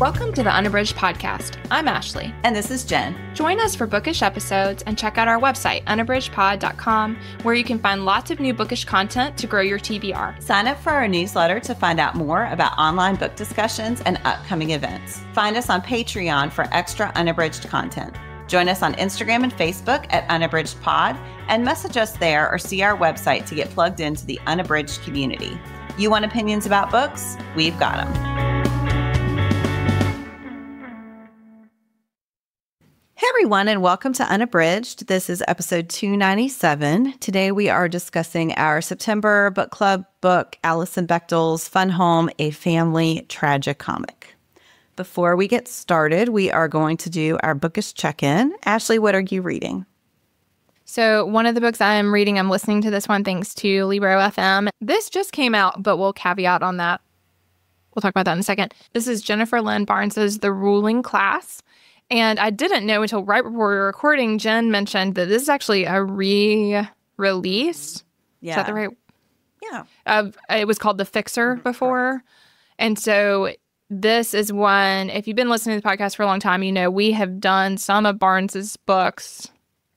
Welcome to the Unabridged podcast. I'm Ashley. And this is Jen. Join us for bookish episodes and check out our website, unabridgedpod.com, where you can find lots of new bookish content to grow your TBR. Sign up for our newsletter to find out more about online book discussions and upcoming events. Find us on Patreon for extra unabridged content. Join us on Instagram and Facebook at unabridgedpod and message us there or see our website to get plugged into the Unabridged community. You want opinions about books? We've got them. Hey everyone, and welcome to Unabridged. This is episode 297. Today we are discussing our September book club book, Alison Bechdel's Fun Home, A Family Tragicomic. Before we get started, we are going to do our bookish check-in. Ashley, what are you reading? So one of the books I'm reading, I'm listening to this one thanks to Libro FM. This just came out, but we'll caveat on that. We'll talk about that in a second. This is Jennifer Lynn Barnes's The Ruling Class. And I didn't know until right before we were recording, Jen mentioned that this is actually a re-release. Yeah. Is that the right? Yeah. It was called The Fixer before. Right. And so this is one, if you've been listening to the podcast for a long time, you know we have done some of Barnes's books.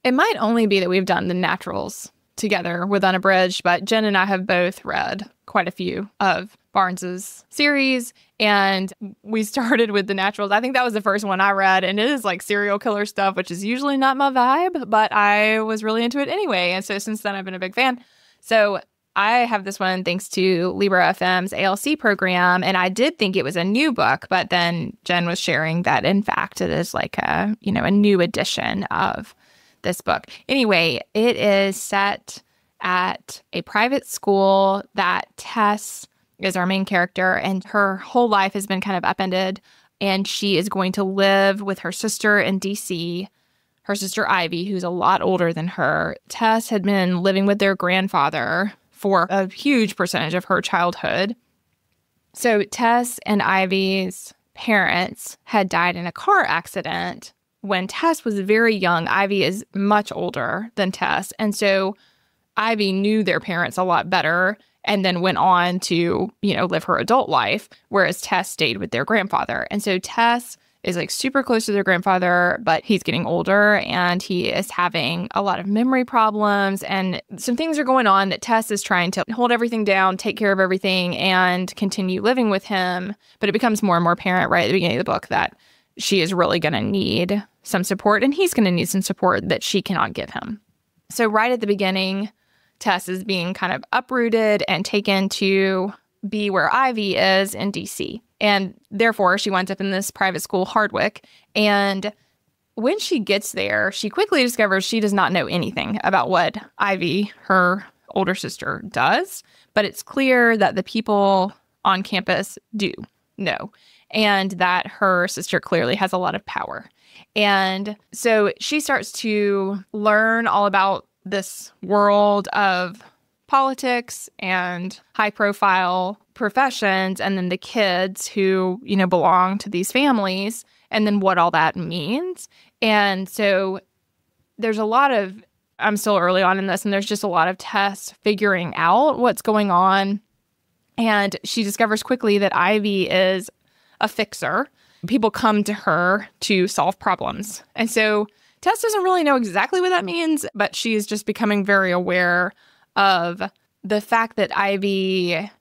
It might only be that we've done the Naturals together with Unabridged, but Jen and I have both read quite a few of Barnes's series, and we started with the Naturals. I think that was the first one I read, and it is like serial killer stuff, which is usually not my vibe, but I was really into it anyway, and so since then I've been a big fan. So I have this one thanks to Libro FM's ALC program, and I did think it was a new book, but then Jen was sharing that in fact it is like a new edition of this book. Anyway, it is set at a private school that Tess is our main character, and her whole life has been kind of upended, and she is going to live with her sister in DC, her sister Ivy, who's a lot older than her. Tess had been living with their grandfather for a huge percentage of her childhood. So Tess and Ivy's parents had died in a car accident when Tess was very young. Ivy is much older than Tess, and so Ivy knew their parents a lot better and then went on to, live her adult life, whereas Tess stayed with their grandfather. And so Tess is like super close to their grandfather, but he's getting older and he is having a lot of memory problems, and some things are going on that Tess is trying to hold everything down, take care of everything, and continue living with him. But it becomes more and more apparent right at the beginning of the book that she is really going to need some support, and he's going to need some support that she cannot give him. So right at the beginning, Tess is being kind of uprooted and taken to be where Ivy is in DC. And therefore, she winds up in this private school, Hardwick. And when she gets there, she quickly discovers she does not know anything about what Ivy, her older sister, does. But it's clear that the people on campus do know, and that her sister clearly has a lot of power. And so she starts to learn all about this world of politics and high-profile professions, and then the kids who, belong to these families, and then what all that means. And so there's a lot of, I'm still early on in this, and there's just a lot of Tess figuring out what's going on. And she discovers quickly that Ivy is a fixer. People come to her to solve problems. And so Tess doesn't really know exactly what that means, but she is just becoming very aware of the fact that Ivy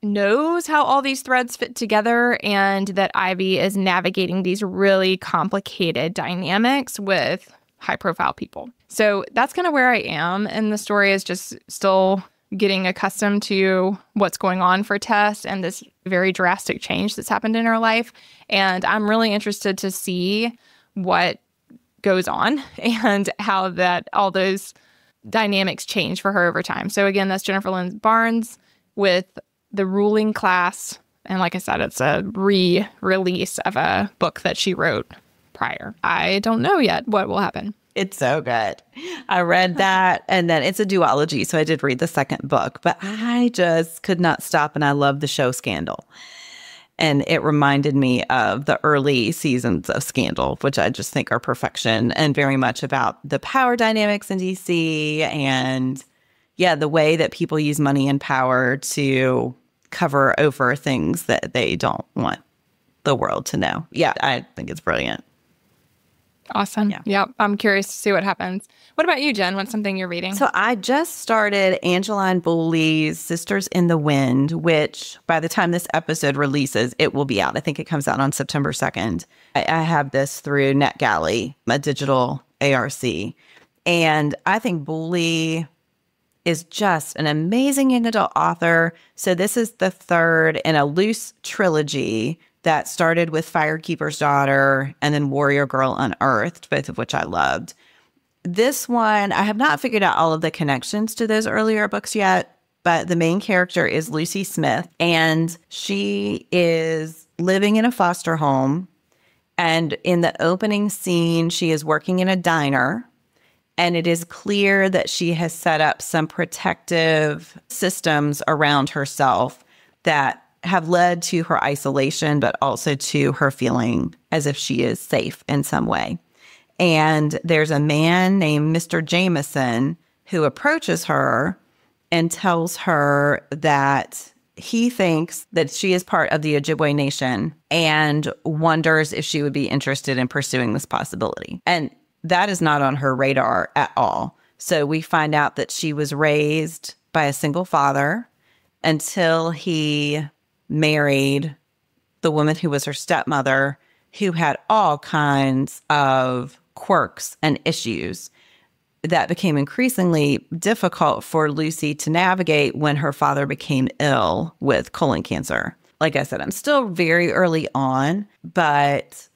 knows how all these threads fit together, and that Ivy is navigating these really complicated dynamics with high-profile people. So that's kind of where I am, and the story is just still getting accustomed to what's going on for Tess and this very drastic change that's happened in her life. And I'm really interested to see what goes on and how that all those dynamics change for her over time. So again, that's Jennifer Lynn Barnes with The Ruling Class. And like I said, it's a re-release of a book that she wrote prior. I don't know yet what will happen. It's so good. I read that, and then it's a duology, so I did read the second book, but I just could not stop, and I love the show Scandal. And it reminded me of the early seasons of Scandal, which I just think are perfection, and very much about the power dynamics in DC, and the way that people use money and power to cover over things that they don't want the world to know. Yeah, I think it's brilliant. Awesome. Yeah. I'm curious to see what happens. What about you, Jen? What's something you're reading? So I just started Angeline Boulley's Sisters in the Wind, which by the time this episode releases, it will be out. I think it comes out on September 2nd. I have this through NetGalley, a digital ARC. And I think Boulley is just an amazing young adult author. So this is the third in a loose trilogy that started with Firekeeper's Daughter and then Warrior Girl Unearthed, both of which I loved. This one, I have not figured out all of the connections to those earlier books yet, but the main character is Lucy Smith, and she is living in a foster home. And in the opening scene, she is working in a diner, and it is clear that she has set up some protective systems around herself that have led to her isolation, but also to her feeling as if she is safe in some way. And there's a man named Mr. Jameson who approaches her and tells her that he thinks that she is part of the Ojibwe Nation and wonders if she would be interested in pursuing this possibility. And that is not on her radar at all. So we find out that she was raised by a single father until he married the woman who was her stepmother, who had all kinds of quirks and issues that became increasingly difficult for Lucy to navigate when her father became ill with colon cancer. Like I said, I'm still very early on, but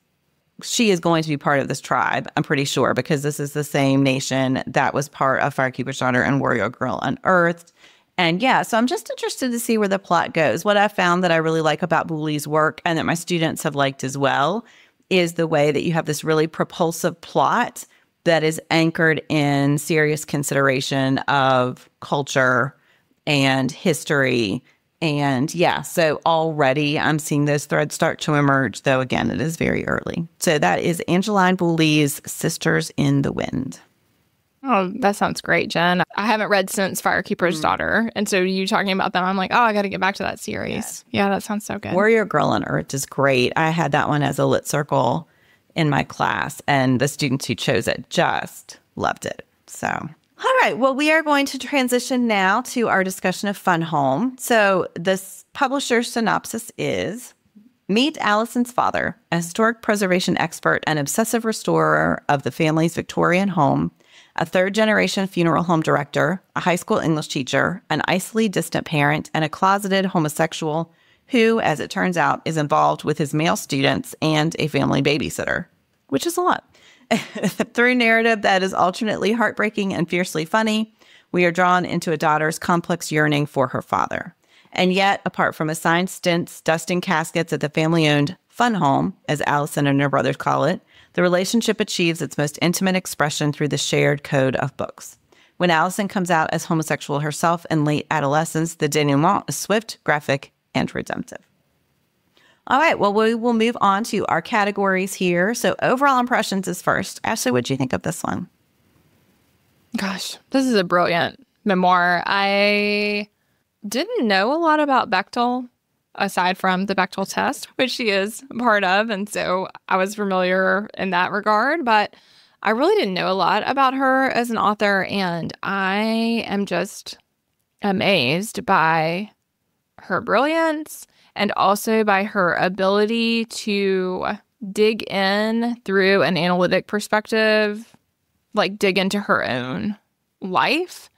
she is going to be part of this tribe, I'm pretty sure, because this is the same nation that was part of Firekeeper's Daughter and Warrior Girl Unearthed. And yeah, so I'm just interested to see where the plot goes. What I found that I really like about Boulley's work and that my students have liked as well is the way that you have this really propulsive plot that is anchored in serious consideration of culture and history. And yeah, so already I'm seeing those threads start to emerge, though again, it is very early. So that is Angeline Boulley's Sisters in the Wind. Oh, that sounds great, Jen. I haven't read since Firekeeper's Daughter. And so you talking about them, I'm like, oh, I got to get back to that series. Yeah, that sounds so good. Warrior Girl Unearthed is great. I had that one as a lit circle in my class, and the students who chose it just loved it. So, all right. Well, we are going to transition now to our discussion of Fun Home. So this publisher's synopsis is: meet Alison's father, a historic preservation expert and obsessive restorer of the family's Victorian home, a third-generation funeral home director, a high school English teacher, an icily distant parent, and a closeted homosexual who, as it turns out, is involved with his male students and a family babysitter, which is a lot. Through narrative that is alternately heartbreaking and fiercely funny, we are drawn into a daughter's complex yearning for her father. And yet, apart from assigned stints dusting caskets at the family-owned fun home, as Alison and her brothers call it, the relationship achieves its most intimate expression through the shared code of books. When Alison comes out as homosexual herself in late adolescence, the denouement is swift, graphic, and redemptive. All right, well, we will move on to our categories here. So overall impressions is first. Ashley, what do you think of this one? Gosh, this is a brilliant memoir. I didn't know a lot about Bechdel, aside from the Bechdel test, which she is a part of. And so I was familiar in that regard, but I really didn't know a lot about her as an author. And I am just amazed by her brilliance and also by her ability to dig in through an analytic perspective, like dig into her own life.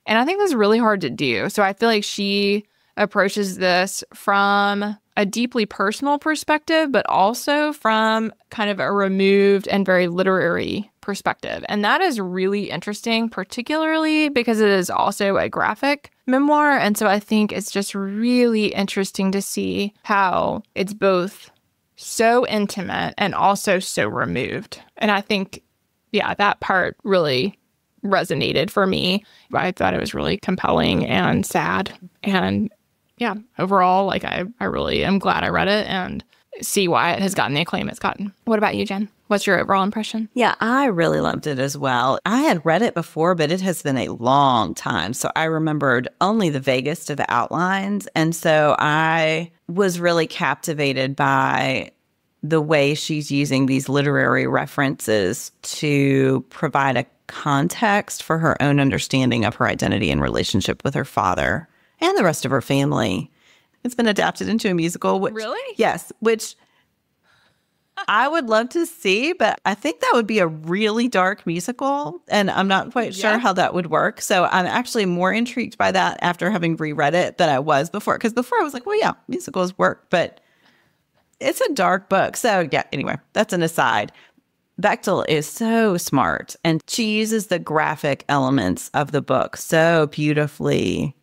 And I think that's really hard to do. So I feel like she approaches this from a deeply personal perspective, but also from kind of a removed and very literary perspective. And that is really interesting, particularly because it is also a graphic memoir. And so I think it's just really interesting to see how it's both so intimate and also so removed. And I think, yeah, that part really resonated for me. I thought it was really compelling and sad. And yeah, overall, like I really am glad I read it and see why it has gotten the acclaim it's gotten. What about you, Jen? What's your overall impression? Yeah, I really loved it as well. I had read it before, but it has been a long time. So I remembered only the vaguest of the outlines. And so I was really captivated by the way she's using these literary references to provide a context for her own understanding of her identity and relationship with her father and the rest of her family. It's been adapted into a musical. Really? Yes, which I would love to see, but I think that would be a really dark musical, and I'm not quite sure how that would work. So I'm actually more intrigued by that after having reread it than I was before. Because before I was like, well, yeah, musicals work, but it's a dark book. So yeah, anyway, that's an aside. Bechdel is so smart, and she uses the graphic elements of the book so beautifully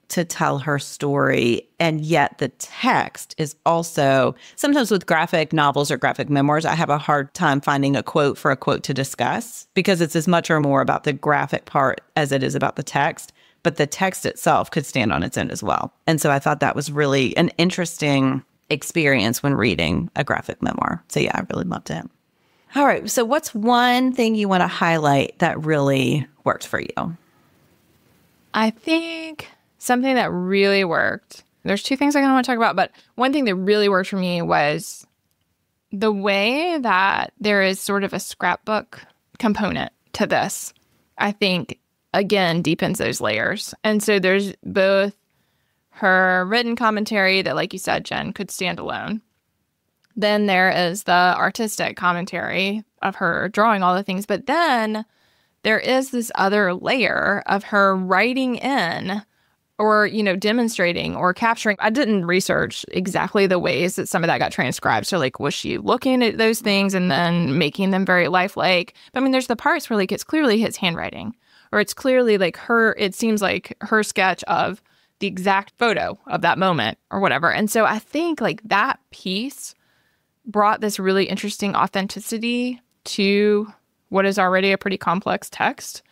to tell her story. And yet the text is also, sometimes with graphic novels or graphic memoirs, I have a hard time finding a quote for a quote to discuss because it's as much or more about the graphic part as it is about the text. But the text itself could stand on its own as well. And so I thought that was really an interesting experience when reading a graphic memoir. So yeah, I really loved it. All right. So what's one thing you want to highlight that really worked for you? I think something that really worked, there's two things I kind of want to talk about, but one thing that really worked for me was the way that there is sort of a scrapbook component to this, I think, again, deepens those layers. And so there's both her written commentary that, like you said, Jen, could stand alone. Then there is the artistic commentary of her drawing all the things. But then there is this other layer of her writing in or, you know, demonstrating or capturing. I didn't research exactly the ways that some of that got transcribed. So, like, was she looking at those things and then making them very lifelike? But I mean, there's the parts where, like, it's clearly his handwriting, or it's clearly like it seems like her sketch of the exact photo of that moment or whatever. And so I think like that piece brought this really interesting authenticity to what is already a pretty complex text,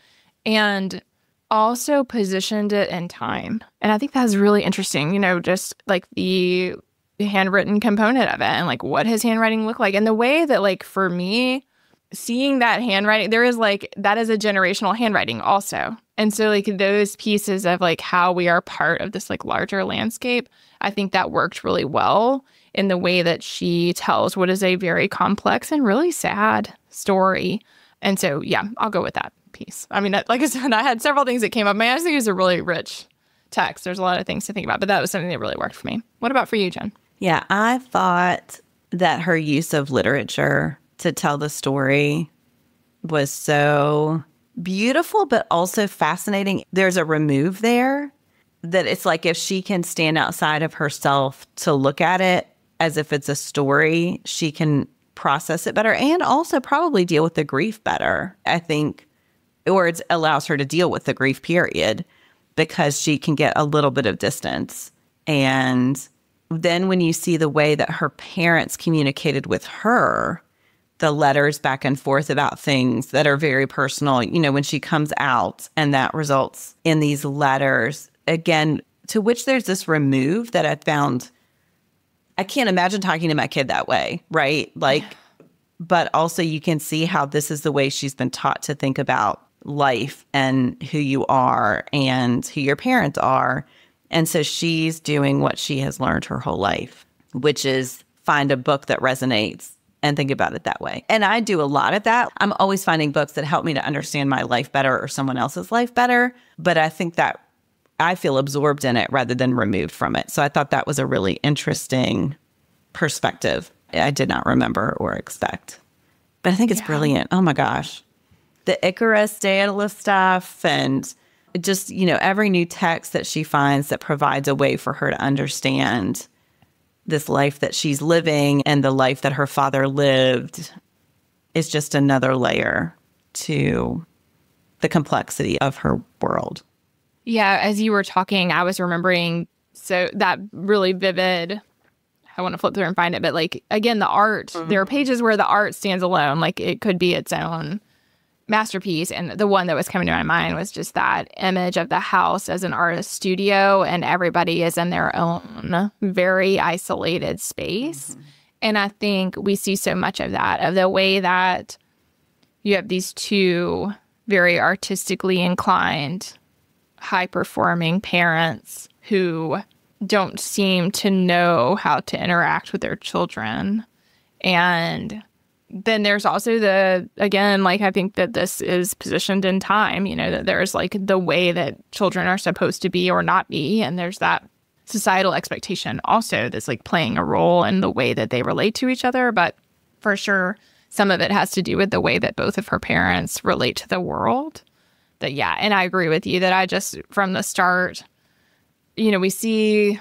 and also positioned it in time. And I think that's really interesting, you know, just like the handwritten component of it and like what his handwriting looked like. And the way that, like, for me, seeing that handwriting, there is like, that is a generational handwriting also. And so like those pieces of like how we are part of this like larger landscape, I think that worked really well in the way that she tells what is a very complex and really sad story. And so, yeah, I'll go with that piece. I mean, like I said, I had several things that came up. I just think it was a really rich text. There's a lot of things to think about, but that was something that really worked for me. What about for you, Jen? Yeah, I thought that her use of literature to tell the story was so beautiful, but also fascinating. There's a remove there that it's like if she can stand outside of herself to look at it as if it's a story, she can process it better and also probably deal with the grief better, I think, or it allows her to deal with the grief period because she can get a little bit of distance. And then when you see the way that her parents communicated with her, the letters back and forth about things that are very personal, you know, when she comes out and that results in these letters, again, to which there's this remove that I found, I can't imagine talking to my kid that way, right? Like, but also you can see how this is the way she's been taught to think about life and who you are and who your parents are. And so she's doing what she has learned her whole life, which is find a book that resonates and think about it that way. And I do a lot of that. I'm always finding books that help me to understand my life better or someone else's life better. But I think that I feel absorbed in it rather than removed from it. So I thought that was a really interesting perspective I did not remember or expect. But I think it's brilliant. Oh my gosh. The Icarus Daedalus stuff and just, you know, every new text that she finds that provides a way for her to understand this life that she's living and the life that her father lived is just another layer to the complexity of her world. Yeah, as you were talking, I was remembering so that really vivid, I want to flip through and find it, but like, again, the art, there are pages where the art stands alone, like it could be its own masterpiece. And the one that was coming to my mind was just that image of the house as an artist studio and everybody is in their own very isolated space. And I think we see so much of that, of the way that you have these two very artistically inclined, high-performing parents who don't seem to know how to interact with their children. And then there's also again, like, I think that this is positioned in time, that there's like the way that children are supposed to be or not be. And there's that societal expectation also that's like playing a role in the way that they relate to each other. But for sure, some of it has to do with the way that both of her parents relate to the world. That, yeah, and I agree with you that I just, from the start, we see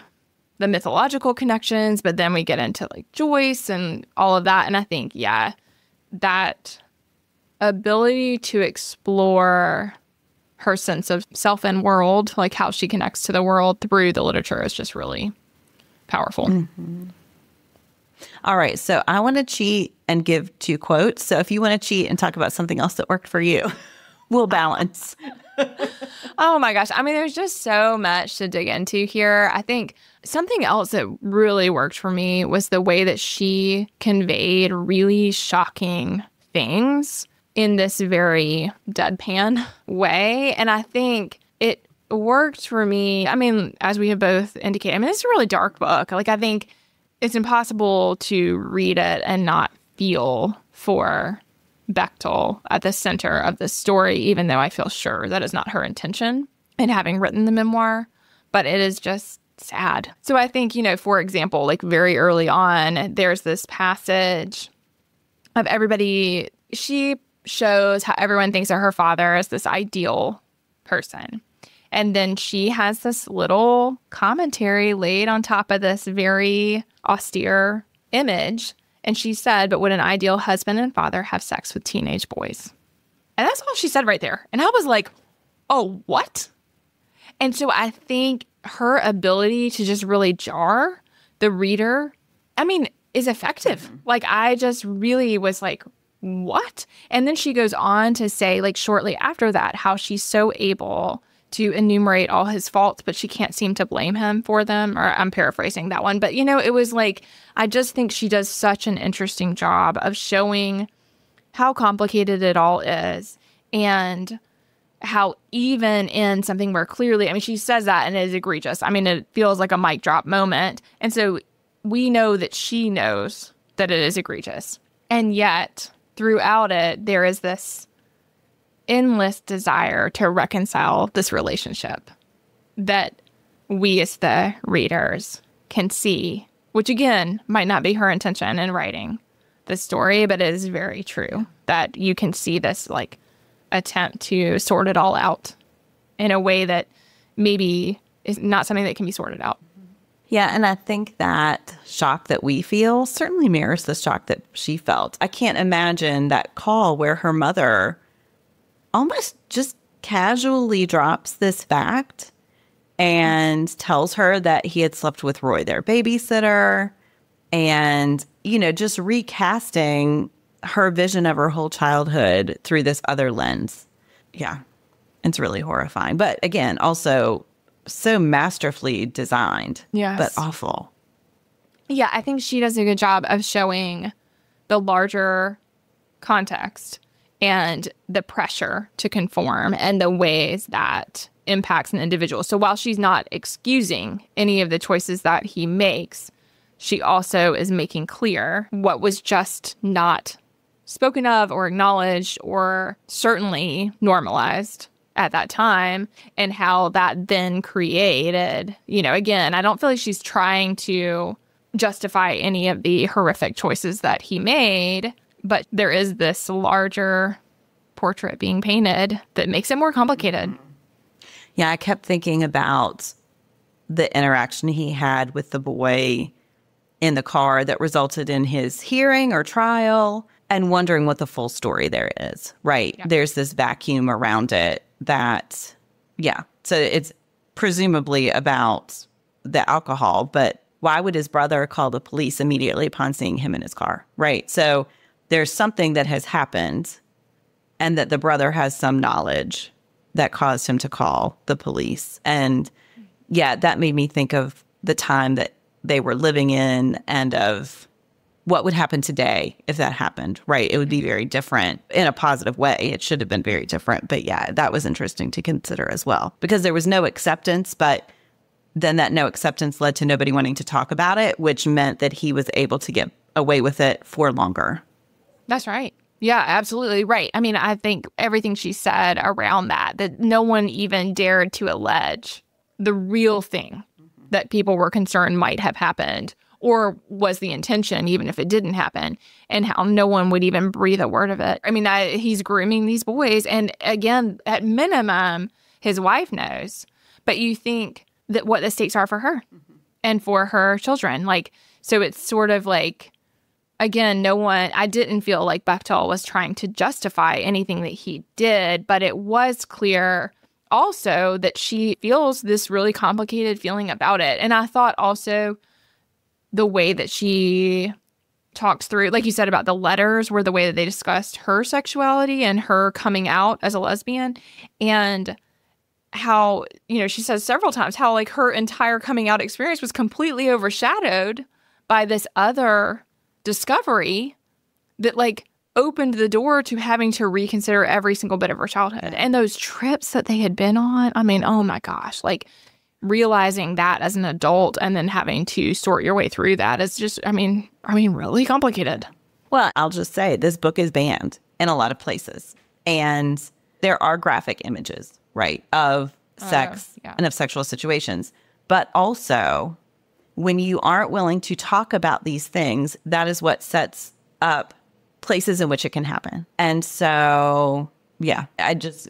the mythological connections, but then we get into like Joyce and all of that. And I think, yeah, that ability to explore her sense of self and world, like how she connects to the world through the literature, is just really powerful. Mm-hmm. All right. So I want to cheat and give 2 quotes. So if you want to cheat and talk about something else that worked for you, we'll balance. Oh my gosh. I mean, there's just so much to dig into here. I think something else that really worked for me was the way that she conveyed really shocking things in this very deadpan way. And I think it worked for me. I mean, as we have both indicated, I mean, it's a really dark book. Like, I think it's impossible to read it and not feel for Bechdel at the center of the story, even though I feel sure that is not her intention in having written the memoir. But it is just sad. So I think, for example, like very early on, there's this passage of everybody. She shows how everyone thinks of her father as this ideal person. And then she has this little commentary laid on top of this very austere image. And she said, but would an ideal husband and father have sex with teenage boys? And that's all she said right there. And I was like, oh, what? And so I think her ability to just really jar the reader, I mean, is effective. Mm-hmm. Like, I just really was like, what? And then she goes on to say, like, shortly after that, how she's so able to enumerate all his faults, but she can't seem to blame him for them. Or I'm paraphrasing that one. But, it was like, I just think she does such an interesting job of showing how complicated it all is, and how even in something where clearly, I mean, she says that and it is egregious. I mean, it feels like a mic drop moment. And so we know that she knows that it is egregious. And yet, throughout it, there is this endless desire to reconcile this relationship that we as the readers can see, which again might not be her intention in writing the story, but it is very true that you can see this like attempt to sort it all out in a way that maybe is not something that can be sorted out. Yeah, and I think that shock that we feel certainly mirrors the shock that she felt. I can't imagine that call where her mother almost just casually drops this fact and tells her that he had slept with Roy, their babysitter, and, just recasting her vision of her whole childhood through this other lens. Yeah, it's really horrifying. But again, also so masterfully designed, yes, but awful. Yeah, I think she does a good job of showing the larger context and the pressure to conform and the ways that impacts an individual. So while she's not excusing any of the choices that he makes, she also is making clear what was just not spoken of or acknowledged or certainly normalized at that time, and how that then created, again, I don't feel like she's trying to justify any of the horrific choices that he made, but there is this larger portrait being painted that makes it more complicated. Yeah, I kept thinking about the interaction he had with the boy in the car that resulted in his hearing or trial, and wondering what the full story there is, right? Yeah. There's this vacuum around it that, yeah. So it's presumably about the alcohol, but why would his brother call the police immediately upon seeing him in his car, right? So there's something that has happened and that the brother has some knowledge that caused him to call the police. And yeah, that made me think of the time that they were living in and of what would happen today if that happened, right? It would be very different in a positive way. It should have been very different. But yeah, that was interesting to consider as well, because there was no acceptance, but then that no acceptance led to nobody wanting to talk about it, which meant that he was able to get away with it for longer. That's right. Yeah, absolutely right. I mean, I think everything she said around that no one even dared to allege the real thing that people were concerned might have happened or was the intention, even if it didn't happen, and how no one would even breathe a word of it. I mean, he's grooming these boys. And again, at minimum, his wife knows. But you think that what the stakes are for her and for her children. Like, so it's sort of like, again, I didn't feel like Bechdel was trying to justify anything that he did, but it was clear also that she feels this really complicated feeling about it. And I thought also the way that she talks through, like you said about the letters, were the way that they discussed her sexuality and her coming out as a lesbian, and how, she says several times how like her entire coming out experience was completely overshadowed by this other discovery that like opened the door to having to reconsider every single bit of her childhood. And those trips that they had been on, I mean, oh my gosh, like realizing that as an adult and then having to sort your way through that is just, I mean, really complicated. Well, I'll just say this book is banned in a lot of places. And there are graphic images, right, of sex and of sexual situations. But also, when you aren't willing to talk about these things, that is what sets up places in which it can happen. And so, yeah,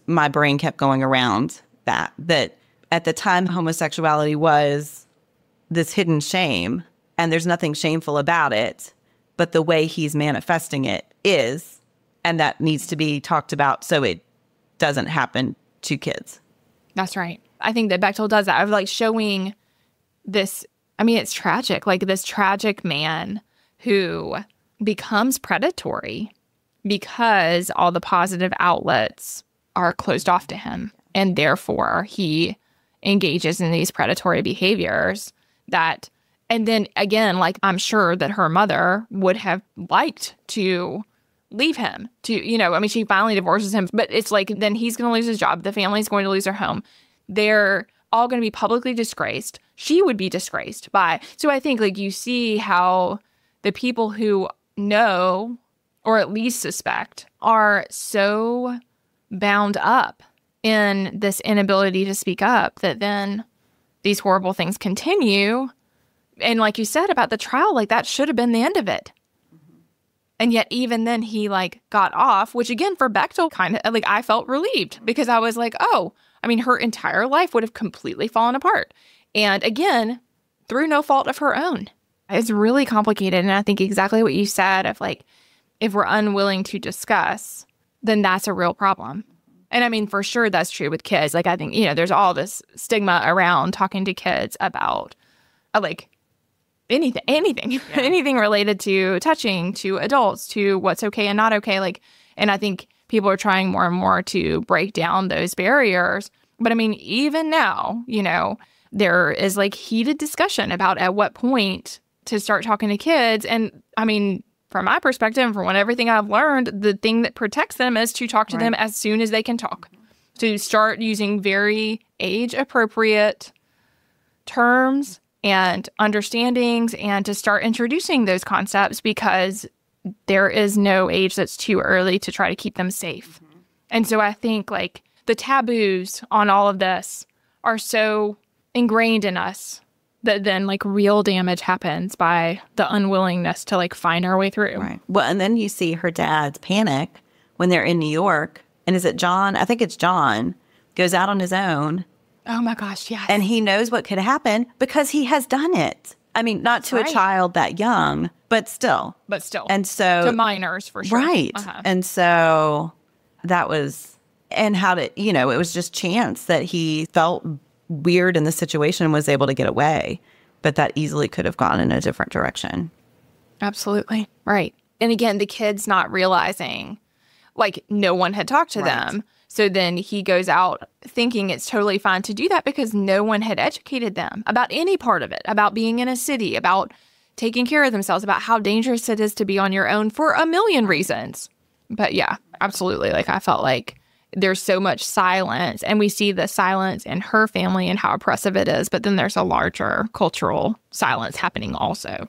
my brain kept going around that at the time, homosexuality was this hidden shame, and there's nothing shameful about it, but the way he's manifesting it is, and that needs to be talked about so it doesn't happen to kids. That's right. I think that Bechdel does that of like showing this, I mean, it's tragic, like this tragic man who becomes predatory because all the positive outlets are closed off to him. And therefore, he engages in these predatory behaviors that, and then again, like I'm sure that her mother would have liked to leave him to, she finally divorces him, but it's like, then he's going to lose his job. The family's going to lose their home. They're all going to be publicly disgraced. She would be disgraced by. So I think like you see how the people who know or at least suspect are so bound up in this inability to speak up that then these horrible things continue. And like you said about the trial, like that should have been the end of it. And yet even then he like got off, which again for Bechdel kind of like I felt relieved because I was like, oh, I mean, her entire life would have completely fallen apart. And again, through no fault of her own. It's really complicated. And I think exactly what you said of like, if we're unwilling to discuss, then that's a real problem. And I mean, for sure, that's true with kids. Like, I think, there's all this stigma around talking to kids about like anything, anything related to touching, to adults, to what's okay and not okay. Like, and I think people are trying more and more to break down those barriers. But I mean, even now, there is like heated discussion about at what point to start talking to kids. And I mean, from my perspective, and from everything I've learned, the thing that protects them is to talk to them as soon as they can talk. To start using very age-appropriate terms and understandings and to start introducing those concepts because there is no age that's too early to try to keep them safe. And so I think like the taboos on all of this are so ingrained in us that then like real damage happens by the unwillingness to like find our way through. Right. Well, and then you see her dad's panic when they're in New York. And is it John? I think it's John goes out on his own. Oh my gosh, yes. And he knows what could happen because he has done it. I mean, not to a child that young, but still. And so to minors for sure. Right. And so that was, and it was just chance that he felt weird in the situation and was able to get away, but that easily could have gone in a different direction. Absolutely. Right. And again, the kids not realizing like no one had talked to them. So then he goes out thinking it's totally fine to do that because no one had educated them about any part of it, about being in a city, about taking care of themselves, about how dangerous it is to be on your own for a million reasons. But yeah, absolutely. Like I felt like there's so much silence, and we see the silence in her family and how oppressive it is, but then there's a larger cultural silence happening also.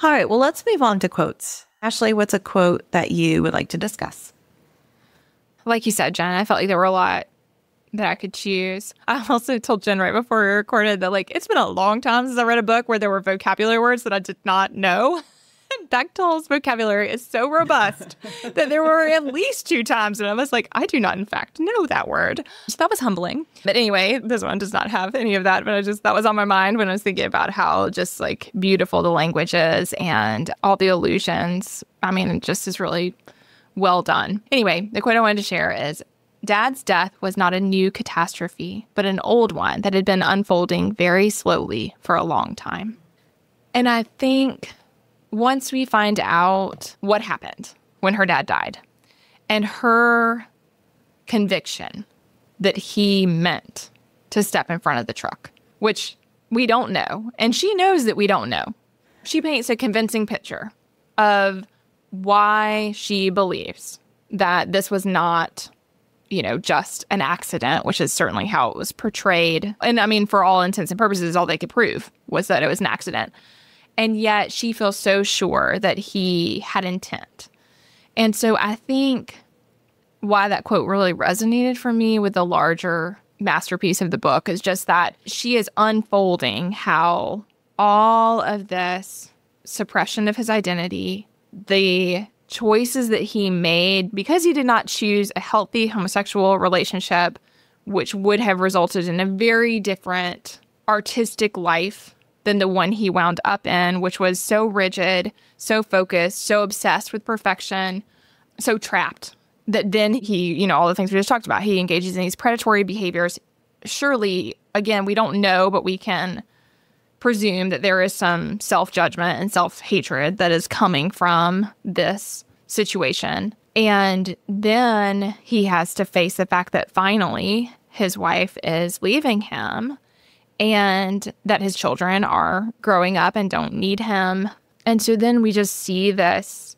All right, well, let's move on to quotes. Ashley, what's a quote that you would like to discuss? Like you said, Jen, I felt like there were a lot that I could choose. I also told Jen right before we recorded that, like, it's been a long time since I read a book where there were vocabulary words that I did not know. Bechdel's vocabulary is so robust that there were at least 2 times and I was like, I do not in fact know that word. So that was humbling. But anyway, this one does not have any of that, but that was on my mind when I was thinking about how just like beautiful the language is and all the allusions. I mean, it just is really well done. Anyway, the quote I wanted to share is, Dad's death was not a new catastrophe, but an old one that had been unfolding very slowly for a long time. And I think once we find out what happened when her dad died and her conviction that he meant to step in front of the truck, which we don't know, and she knows that we don't know, she paints a convincing picture of why she believes that this was not, just an accident, which is certainly how it was portrayed. And I mean, for all intents and purposes, all they could prove was that it was an accident. And yet she feels so sure that he had intent. And so I think why that quote really resonated for me with the larger masterpiece of the book is just that she is unfolding how all of this suppression of his identity, the choices that he made because he did not choose a healthy homosexual relationship, which would have resulted in a very different artistic life than the one he wound up in, which was so rigid, so focused, so obsessed with perfection, so trapped, that then he, all the things we just talked about, he engages in these predatory behaviors. Surely, again, we don't know, but we can presume that there is some self-judgment and self-hatred that is coming from this situation. And then he has to face the fact that finally his wife is leaving him, and that his children are growing up and don't need him. And so then we just see this.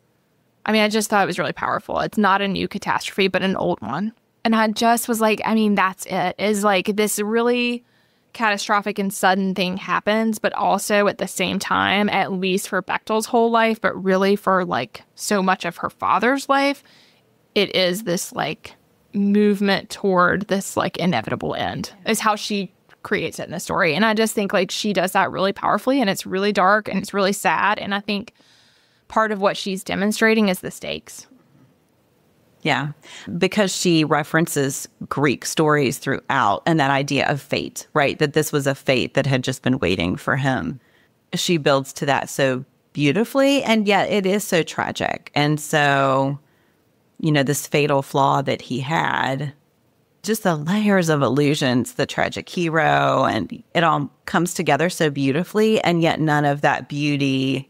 I mean, I just thought it was really powerful. It's not a new catastrophe, but an old one. And I just was like, I mean, that's it. Is like this really catastrophic and sudden thing happens, but also at the same time, at least for Bechdel's whole life, but really for like so much of her father's life, it is this like movement toward this like inevitable end is how she creates it in the story. And I just think like she does that really powerfully, and it's really dark and it's really sad. And I think part of what she's demonstrating is the stakes. Yeah, because she references Greek stories throughout and that idea of fate, right? That this was a fate that had just been waiting for him. She builds to that so beautifully, and yet it is so tragic. And so, this fatal flaw that he had, just the layers of illusions, the tragic hero, and it all comes together so beautifully, and yet none of that beauty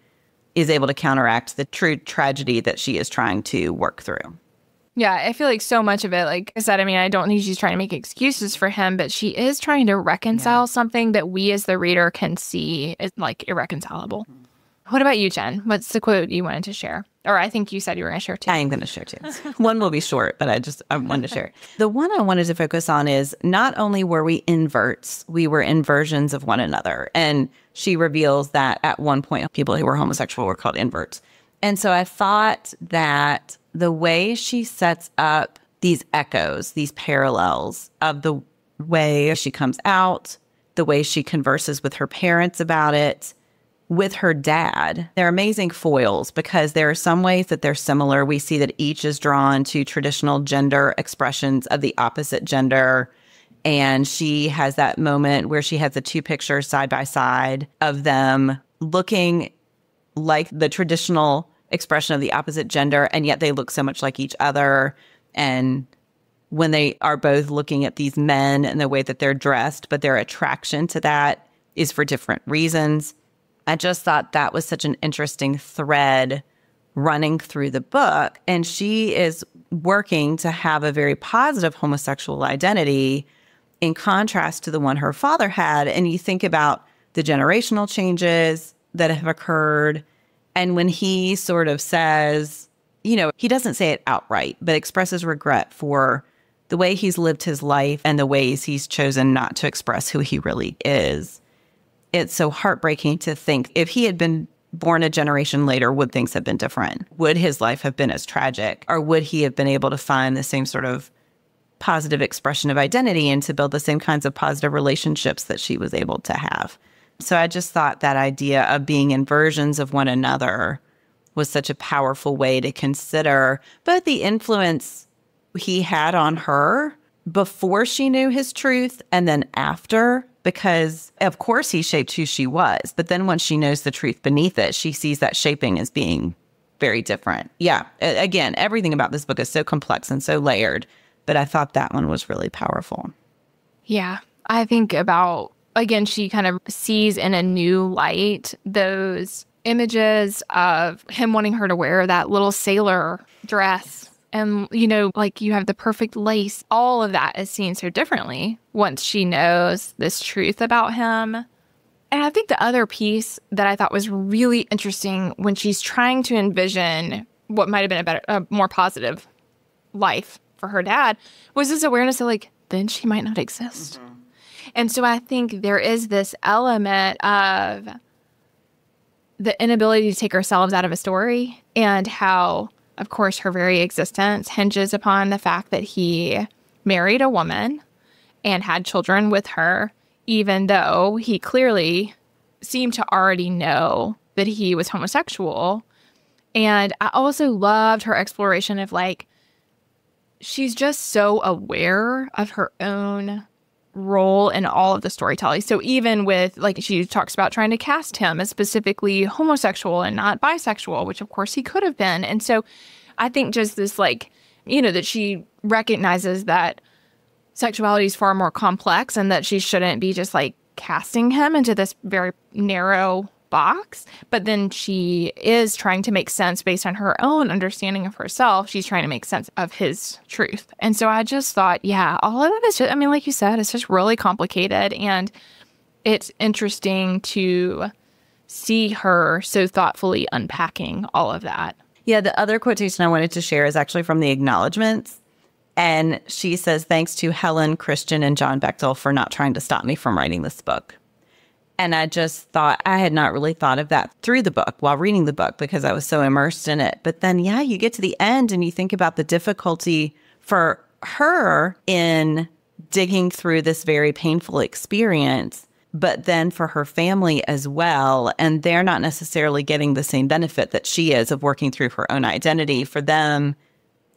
is able to counteract the true tragedy that she is trying to work through. Yeah, I feel like so much of it, like I said, I mean, I don't think she's trying to make excuses for him, but she is trying to reconcile something that we as the reader can see is like irreconcilable. What about you, Jen? What's the quote you wanted to share? Or I think you said you were going to share too. I am going to share too. One will be short, but I wanted to share it. The one I wanted to focus on is not only were we inverts, we were inversions of one another. And she reveals that at one point, people who were homosexual were called inverts. And so I thought that the way she sets up these echoes, these parallels of the way she comes out, the way she converses with her parents about it, with her dad, they're amazing foils because there are some ways that they're similar. We see that each is drawn to traditional gender expressions of the opposite gender. And she has that moment where she has the 2 pictures side by side of them looking like the traditional expression of the opposite gender, and yet they look so much like each other. And when they are both looking at these men and the way that they're dressed, but their attraction to that is for different reasons. I just thought that was such an interesting thread running through the book. And she is working to have a very positive homosexual identity in contrast to the one her father had. And you think about the generational changes that have occurred. And when he sort of says, he doesn't say it outright, but expresses regret for the way he's lived his life and the ways he's chosen not to express who he really is. It's so heartbreaking to think if he had been born a generation later, would things have been different? Would his life have been as tragic? Or would he have been able to find the same sort of positive expression of identity and to build the same kinds of positive relationships that she was able to have? So I just thought that idea of being in versions of one another was such a powerful way to consider both the influence he had on her before she knew his truth and then after, because of course he shaped who she was. But then once she knows the truth beneath it, she sees that shaping as being very different. Yeah. Again, everything about this book is so complex and so layered, but I thought that one was really powerful. Yeah. I think about, again, she kind of sees in a new light those images of him wanting her to wear that little sailor dress. And, like you have the perfect lace. All of that is seen so differently once she knows this truth about him. And I think the other piece that I thought was really interesting when she's trying to envision what might have been a more positive life for her dad was this awareness of like, then she might not exist. Mm-hmm. And so I think there is this element of the inability to take ourselves out of a story and how, of course, her very existence hinges upon the fact that he married a woman and had children with her, even though he clearly seemed to already know that he was homosexual. And I also loved her exploration of like, she's just so aware of her own role in all of the storytelling. So even with, like, she talks about trying to cast him as specifically homosexual and not bisexual, which of course he could have been. And so I think just this, like, that she recognizes that sexuality is far more complex and that she shouldn't be just like casting him into this very narrow box. But then she is trying to make sense based on her own understanding of herself. She's trying to make sense of his truth. And so I just thought, yeah, all of that is just, like you said, it's just really complicated. And it's interesting to see her so thoughtfully unpacking all of that. Yeah, the other quotation I wanted to share is actually from the acknowledgments. And she says, thanks to Helen, Christian, and John Bechdel for not trying to stop me from writing this book. And I just thought, I had not really thought of that through the book while reading the book because I was so immersed in it. But then, yeah, you get to the end and you think about the difficulty for her in digging through this very painful experience, but then for her family as well. And they're not necessarily getting the same benefit that she is of working through her own identity. For them,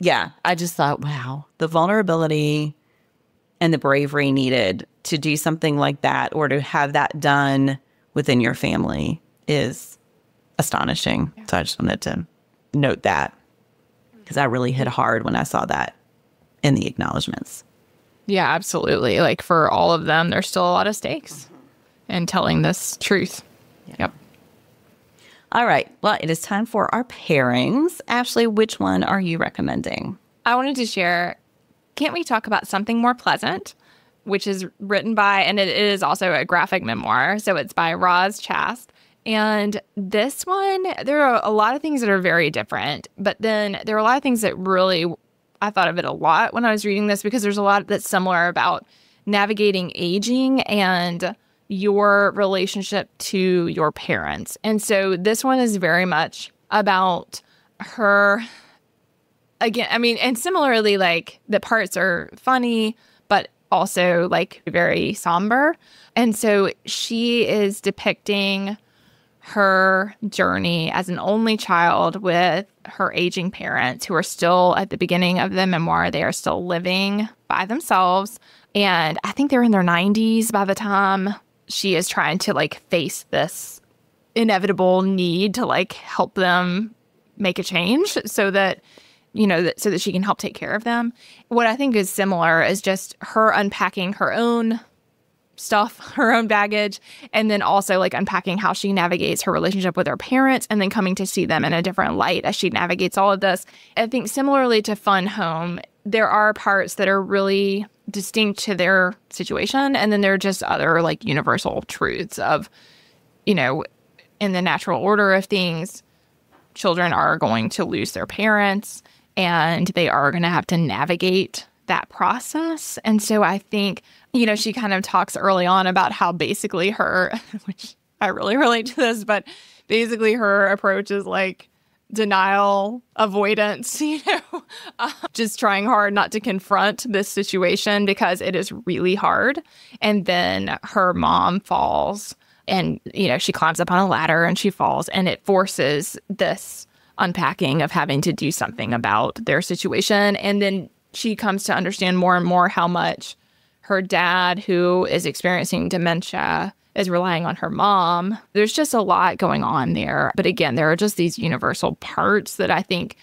yeah, I just thought, wow, the vulnerability and the bravery needed to do something like that or to have that done within your family is astonishing. Yeah. So I just wanted to note that because I really hit hard when I saw that in the acknowledgments. Yeah, absolutely. Like for all of them, there's still a lot of stakes in telling this truth. Yeah. Yep. All right. Well, it is time for our pairings. Ashley, which one are you recommending? I wanted to share, Can't We Talk About Something More Pleasant, which is written by, and it is also a graphic memoir, so it's by Roz Chast. And this one, there are a lot of things that are very different, but then there are a lot of things that really, I thought of it a lot when I was reading this because there's a lot that's similar about navigating aging and your relationship to your parents. And so this one is very much about her, again, and similarly, like the parts are funny, but also like very somber. And so she is depicting her journey as an only child with her aging parents who are still at the beginning of the memoir. They are still living by themselves. And I think they're in their 90s by the time she is trying to like face this inevitable need to like help them make a change so that so that she can help take care of them. What I think is similar is just her unpacking her own stuff, her own baggage, and then also like unpacking how she navigates her relationship with her parents and then coming to see them in a different light as she navigates all of this. I think similarly to Fun Home, there are parts that are really distinct to their situation, and then there are just other like universal truths of, in the natural order of things, children are going to lose their parents and they are going to have to navigate that process. And so I think, she kind of talks early on about how basically her, which I really relate to this, but basically her approach is like denial, avoidance, just trying hard not to confront this situation because it is really hard. And then her mom falls and, she climbs up on a ladder and she falls, and it forces this unpacking of having to do something about their situation. And then she comes to understand more and more how much her dad, who is experiencing dementia, is relying on her mom. There's just a lot going on there. But again, there are just these universal parts that I think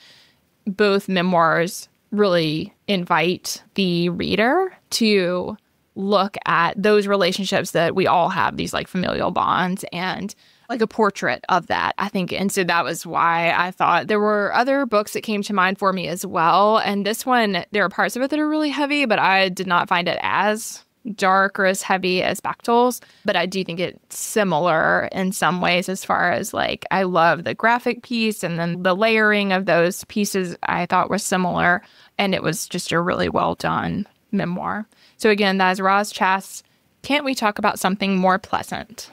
both memoirs really invite the reader to look at those relationships that we all have, these like familial bonds, and like a portrait of that, I think. And so that was why I thought there were other books that came to mind for me as well. And this one, there are parts of it that are really heavy, but I did not find it as dark or as heavy as Bechdel's. But I do think it's similar in some ways as far as like, I love the graphic piece, and then the layering of those pieces I thought was similar. And it was just a really well done memoir. So again, that is Roz Chast's Can't We Talk About Something More Pleasant?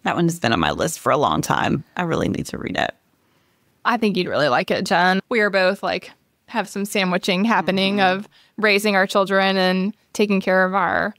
That one has been on my list for a long time. I really need to read it. I think you'd really like it, Jen. We are both like have some sandwiching happening of raising our children and taking care of our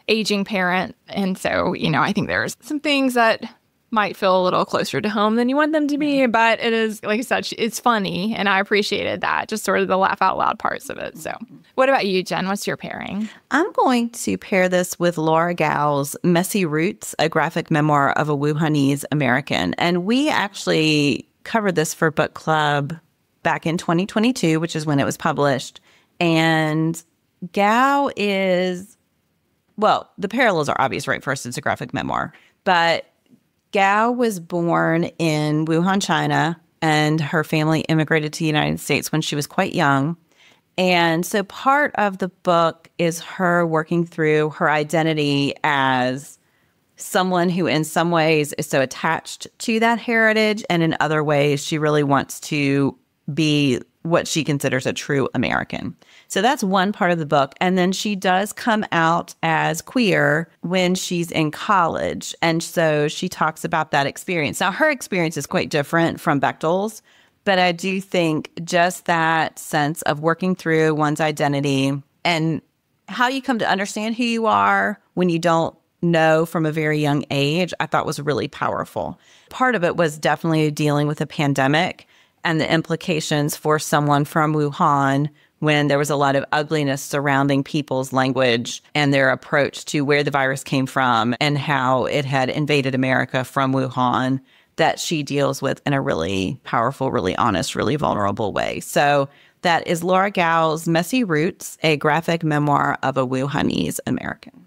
aging parent. And so, I think there's some things that might feel a little closer to home than you want them to be. But it is, like I said, it's funny. And I appreciated that, just sort of the laugh out loud parts of it. So what about you, Jen? What's your pairing? I'm going to pair this with Laura Gow's Messy Roots, a graphic memoir of a Wuhanese American. And we actually covered this for book club back in 2022, which is when it was published. And Gao is, well, the parallels are obvious, right? First, it's a graphic memoir. But Gao was born in Wuhan, China, and her family immigrated to the United States when she was quite young. And so part of the book is her working through her identity as someone who in some ways is so attached to that heritage, and in other ways she really wants to be what she considers a true American. So that's one part of the book. And then she does come out as queer when she's in college. And so she talks about that experience. Now, her experience is quite different from Bechdel's, but I do think just that sense of working through one's identity and how you come to understand who you are when you don't know from a very young age, I thought was really powerful. Part of it was definitely dealing with a pandemic and the implications for someone from Wuhan when there was a lot of ugliness surrounding people's language and their approach to where the virus came from and how it had invaded America from Wuhan, that she deals with in a really powerful, really honest, really vulnerable way. So that is Laura Gow's Messy Roots, a graphic memoir of a Wuhanese American.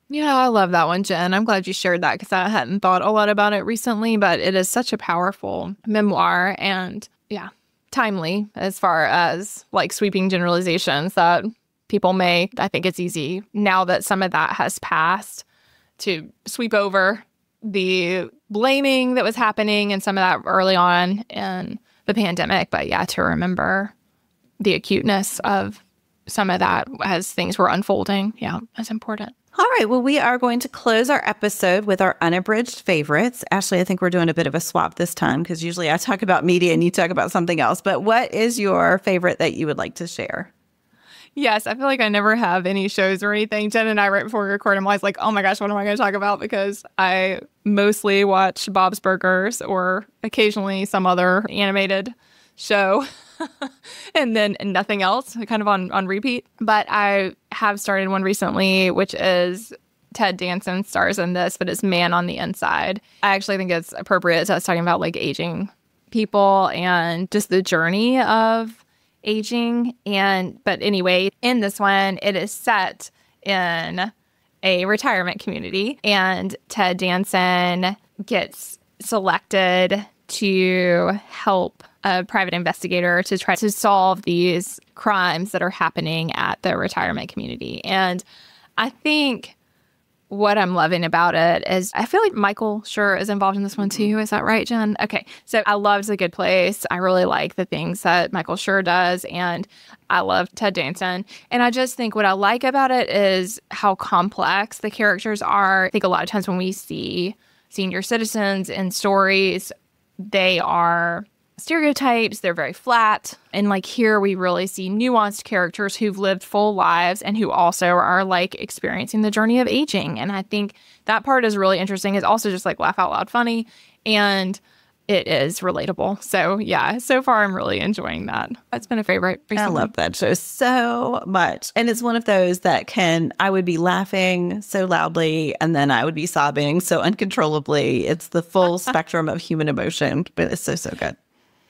Yeah, I love that one, Jen. I'm glad you shared that because I hadn't thought a lot about it recently, but it is such a powerful memoir and, yeah, timely as far as like sweeping generalizations that people make. I think it's easy now that some of that has passed to sweep over the blaming that was happening and some of that early on in the pandemic. But yeah, to remember the acuteness of some of that as things were unfolding. Yeah, that's important. All right. Well, we are going to close our episode with our unabridged favorites. Ashley, I think we're doing a bit of a swap this time because usually I talk about media and you talk about something else. But what is your favorite that you would like to share? Yes, I feel like I never have any shows or anything. Jen and I, right before we record, I'm always like, oh my gosh, what am I going to talk about? Because I mostly watch Bob's Burgers or occasionally some other animated show. And then nothing else, kind of on repeat. But I have started one recently, which is Ted Danson stars in this, but it's Man on the Inside. I actually think it's appropriate. So I was talking about like aging people and just the journey of aging. But anyway, in this one, it is set in a retirement community. And Ted Danson gets selected to help a private investigator to try to solve these crimes that are happening at the retirement community. And I think what I'm loving about it is I feel like Michael Schur is involved in this one too. Is that right, Jen? Okay. So I loved The Good Place. I really like the things that Michael Schur does. And I love Ted Danson. And I just think what I like about it is how complex the characters are. I think a lot of times when we see senior citizens in stories, they are stereotypes, they're very flat. And like here we really see nuanced characters who've lived full lives and who also are like experiencing the journey of aging. And I think that part is really interesting. It's also just like laugh out loud funny, and it is relatable. So yeah, so far I'm really enjoying that. It's been a favorite recently. I love that show so much. And it's one of those that I would be laughing so loudly and then I would be sobbing so uncontrollably. It's the full spectrum of human emotion, but it's so, so good.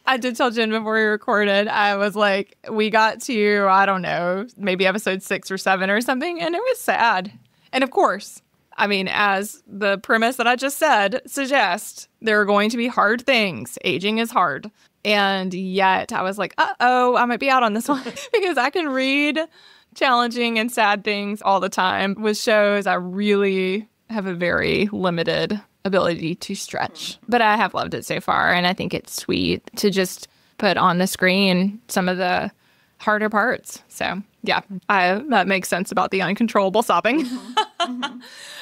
I did tell Jen before we recorded, I was like, we got to, I don't know, maybe episode 6 or 7 or something, and it was sad. And of course, I mean, as the premise that I just said suggests, there are going to be hard things. Aging is hard. And yet I was like, uh-oh, I might be out on this one because I can read challenging and sad things all the time. With shows, I really have a very limited ability to stretch. But I have loved it so far, and I think it's sweet to just put on the screen some of the harder parts. So yeah, that makes sense about the uncontrollable sobbing.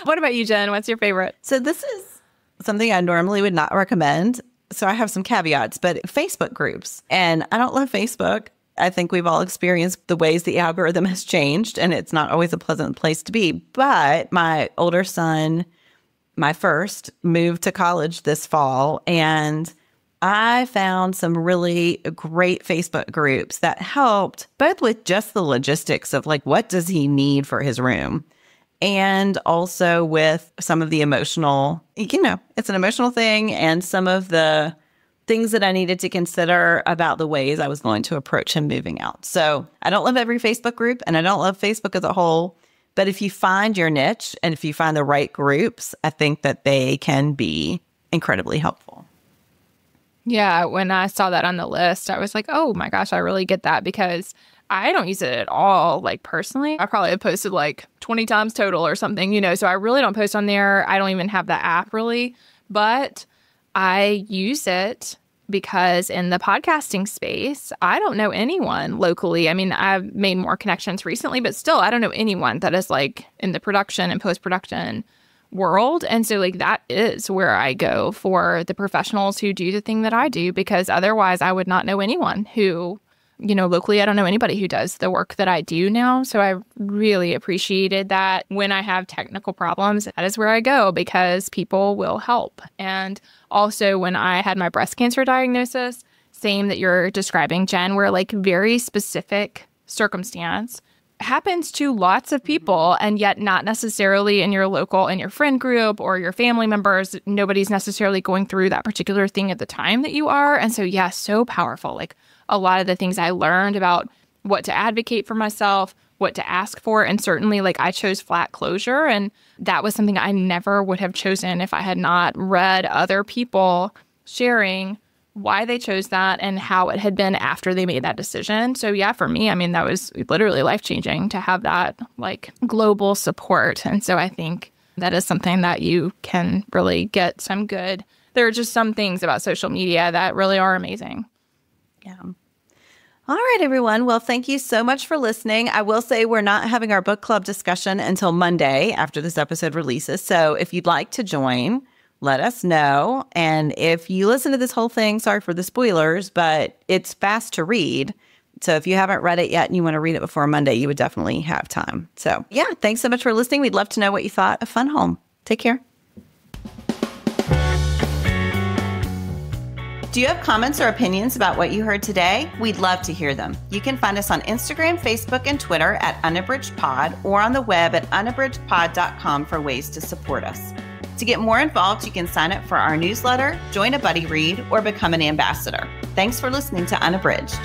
What about you, Jen? What's your favorite? So this is something I normally would not recommend. So I have some caveats, but Facebook groups. And I don't love Facebook. I think we've all experienced the ways the algorithm has changed, and it's not always a pleasant place to be. But my older son, my first, moved to college this fall, and I found some really great Facebook groups that helped both with just the logistics of like, what does he need for his room? And also with some of the emotional, it's an emotional thing, and some of the things that I needed to consider about the ways I was going to approach him moving out. So I don't love every Facebook group, and I don't love Facebook as a whole. But if you find your niche and if you find the right groups, I think that they can be incredibly helpful. Yeah, when I saw that on the list, I was like, oh my gosh, I really get that, because I don't use it at all, like personally. I probably have posted like 20 times total or something, so I really don't post on there. I don't even have the app really, but I use it because in the podcasting space, I don't know anyone locally. I mean, I've made more connections recently, but still, I don't know anyone that is like in the production and post-production world. And so like that is where I go for the professionals who do the thing that I do, because otherwise I would not know anyone who, locally, I don't know anybody who does the work that I do now. So I really appreciated that. When I have technical problems, that is where I go, because people will help. And also when I had my breast cancer diagnosis, same that you're describing, Jen, where like very specific circumstance happens to lots of people, and yet not necessarily in your friend group or your family members. Nobody's necessarily going through that particular thing at the time that you are. And so, yeah, so powerful. Like a lot of the things I learned about what to advocate for myself, what to ask for. And certainly like I chose flat closure, and that was something I never would have chosen if I had not read other people sharing why they chose that and how it had been after they made that decision. So yeah, for me, I mean, that was literally life-changing to have that like global support. And so I think that is something that you can really get some good. There are just some things about social media that really are amazing. Yeah. All right, everyone. Well, thank you so much for listening. I will say we're not having our book club discussion until Monday after this episode releases. So if you'd like to join, let us know. And if you listen to this whole thing, sorry for the spoilers, but it's fast to read. So if you haven't read it yet and you want to read it before Monday, you would definitely have time. So yeah, thanks so much for listening. We'd love to know what you thought of Fun Home. Take care. Do you have comments or opinions about what you heard today? We'd love to hear them. You can find us on Instagram, Facebook, and Twitter at Unabridged Pod, or on the web at unabridgedpod.com for ways to support us. To get more involved, you can sign up for our newsletter, join a buddy read, or become an ambassador. Thanks for listening to Unabridged.